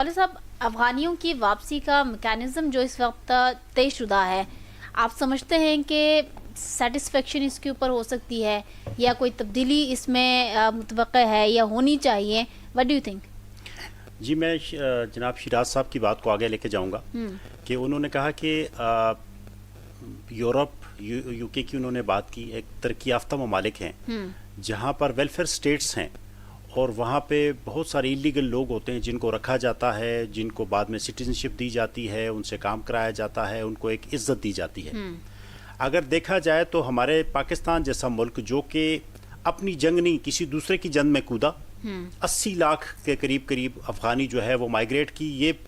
वाले साहब, अफगानियों की वापसी का मैकेनिज्म जो इस वक्त तय शुदा है, आप समझते हैं कि सेटिस्फेक्शन इसके ऊपर हो सकती है या कोई तब्दीली इसमें मुतवक्का है या होनी चाहिए? What do you think? जी, मैं जनाब शिराज साहब की बात को आगे लेके जाऊंगा कि उन्होंने कहा कि यूरोप यूके की उन्होंने बात की, एक तरक्की याफ्ता ममालिक हैं जहाँ पर वेलफेयर स्टेट्स हैं और वहाँ पे बहुत सारे इलीगल लोग होते हैं जिनको रखा जाता है, जिनको बाद में सिटीजनशिप दी जाती है, उनसे काम कराया जाता है, उनको एक इज्जत दी जाती है। अगर देखा जाए तो हमारे पाकिस्तान जैसा मुल्क जो कि अपनी जंग नहीं किसी दूसरे की जंग में कूदा, 80 लाख के करीब अफगानी जो है वो माइग्रेट की, ये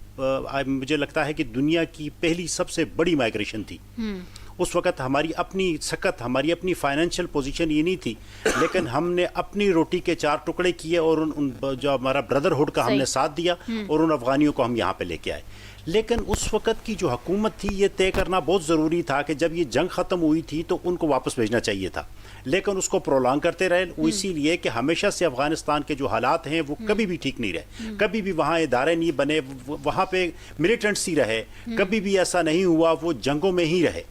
मुझे लगता है कि दुनिया की पहली सबसे बड़ी माइग्रेशन थी। उस वक़्त हमारी अपनी सकत, हमारी अपनी फाइनेंशियल पोजीशन ये नहीं थी, लेकिन हमने अपनी रोटी के 4 टुकड़े किए और उन जो हमारा ब्रदरहुड का हमने साथ दिया और उन अफगानियों को हम यहाँ पे लेके आए। लेकिन उस वक़्त की जो हुकूमत थी ये तय करना बहुत ज़रूरी था कि जब ये जंग ख़त्म हुई थी तो उनको वापस भेजना चाहिए था, लेकिन उसको प्रोलॉन्ग करते रहे। वो इसीलिए कि हमेशा से अफ़गानिस्तान के जो हालात हैं वो कभी भी ठीक नहीं रहे, कभी भी वहाँ इदारे नहीं बने, वहाँ पे मिलिटेंसी रहे, कभी भी ऐसा नहीं हुआ वो जंगों में ही रहे,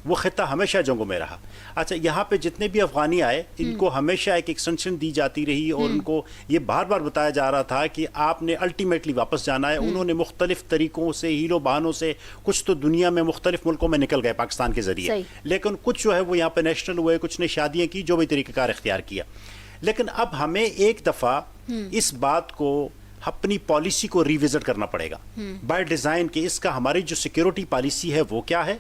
वो खिता हमेशा जंगों में रहा। अच्छा, यहाँ पे जितने भी अफगानी आए इनको हमेशा एक एक्सटेंशन दी जाती रही और उनको ये बार बार बताया जा रहा था कि आपने अल्टीमेटली वापस जाना है। उन्होंने मुख्तलिफ तरीकों से, हीलो बहानों से, कुछ तो दुनिया में मुख्तलिफ मुल्कों में निकल गए पाकिस्तान के ज़रिए, लेकिन कुछ जो है वो यहाँ पे नेशनल हुए, कुछ ने शादियाँ की, जो भी तरीक़ाकार इख्तियार किया। लेकिन अब हमें एक दफ़ा इस बात को, अपनी पॉलिसी को रिविजिट करना पड़ेगा बाय डिज़ाइन कि इसका हमारी जो सिक्योरिटी पॉलिसी है वो क्या है।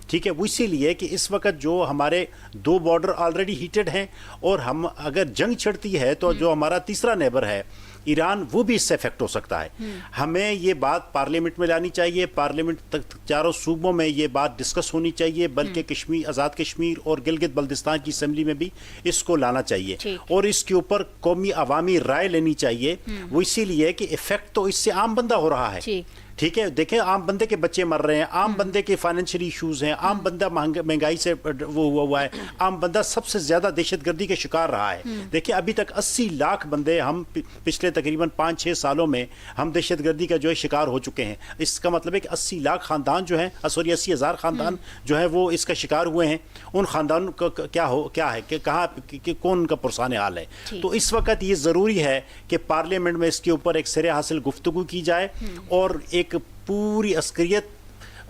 ठीक है, वो इसीलिए कि इस वक्त जो हमारे 2 बॉर्डर ऑलरेडी हीटेड हैं और हम अगर जंग छिड़ती है तो जो हमारा तीसरा नेबर है ईरान, वो भी इससे इफेक्ट हो सकता है। हमें ये बात पार्लियामेंट में लानी चाहिए, पार्लियामेंट तक चारों सूबों में ये बात डिस्कस होनी चाहिए, बल्कि कश्मीर, आज़ाद कश्मीर और गिलगित बल्तिस्तान की असम्बली में भी इसको लाना चाहिए और इसके ऊपर कौमी अवामी राय लेनी चाहिए। वो इसीलिए कि इफेक्ट तो इससे आम बंदा हो रहा है। ठीक है, देखें आम बंदे के बच्चे मर रहे हैं, आम बंदे के फाइनेंशियल इश्यूज हैं, आम बंदा महंगाई से वो हुआ है, आम बंदा सबसे ज्यादा दहशतगर्दी के शिकार रहा है। देखिए अभी तक 80 लाख बंदे हम पिछले तकरीबन 5-6 सालों में हम दहशतगर्दी का जो है शिकार हो चुके हैं। इसका मतलब है कि 80 लाख खानदान जो है, सॉरी 80,000 खानदान जो है वो इसका शिकार हुए हैं। उन खानदानों का क्या है कि कहाँ कौन उनका पुरसान हाल है। तो इस वक्त ये जरूरी है कि पार्लियामेंट में इसके ऊपर एक सिरे हासिल गुफ्तगू की जाए और एक पूरी अस्करियत,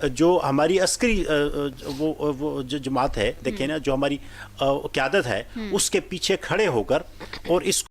जो हमारी अस्करी वो जो जमात है, देखिए ना, जो हमारी क़यादत है, उसके पीछे खड़े होकर और इस